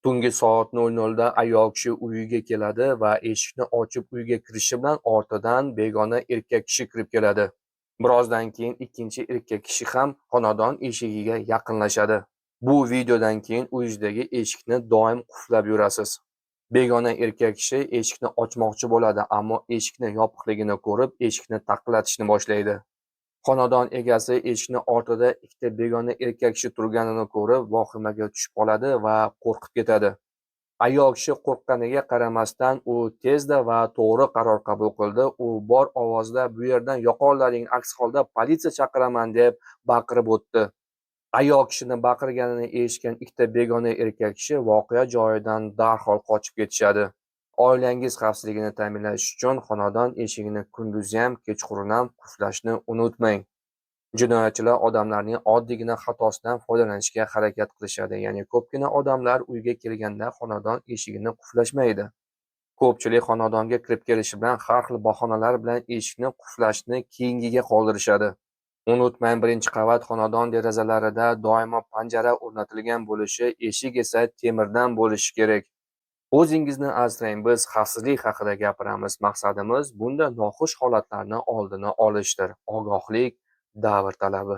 Tungi soat 00 da ayol kishi uyiga keladi va eshikni ochib uyga kirishi bilan ortidan begona erkak kishi kirib keladi. Birozdan keyin ikkinchi erkak kishi ham xonadon eshigiga yaqinlashadi. Bu videodan keyin uyingizdagi eshikni doim qulflab yurasiz. Begona erkak kishi eshikni ochmoqchi bo'ladi, ammo eshikni yopiqligini ko'rib, eshikni taqillatishni boshlaydi. Xonadon egasi eshikni ortida ikkita begona erkak kishi turganini ko'rib, vahimaga tushib qoladi va qo'rqib ketadi. Ayol kishi qo'rqqaniga qaramasdan, u tezda va to'g'ri qaror qabul qildi. U bor ovozda "Bu yerdan yo'qollaring, aks holda politsiya chaqiraman" deb baqirib o'tdi. Ayol kishining baqirganini eshitgan ikkita begona erkak kishi voqea joyidan darhol qochib ketishadi. Oilangiz xavfsizligini ta'minlash uchun xonadon eshigini kunduzi ham, kechqurun ham qulflashni unutmang. Jinoyatchilar odamlarning oddiygina xatosidan foydalanishga harakat qilishadi. Ya'ni ko'pgina odamlar uyga kelganda xonadon eshigini qulflashmaydi. Ko'pchilik xonadonga kirib kelishi bilan har xil bahonalar bilan eshikni qulflashni keyingiga qoldirishadi. Unutmang, birinchi qavat xonadon derazalarida doimo panjara o'rnatilgan bo'lishi, eshik esa temirdan bo'lishi kerak. O'zingizni asrang, biz xavfsizlik haqida gapiramiz. Maqsadimiz bunday noxush holatlarni oldini olishdir. Ogohlik davr talabi.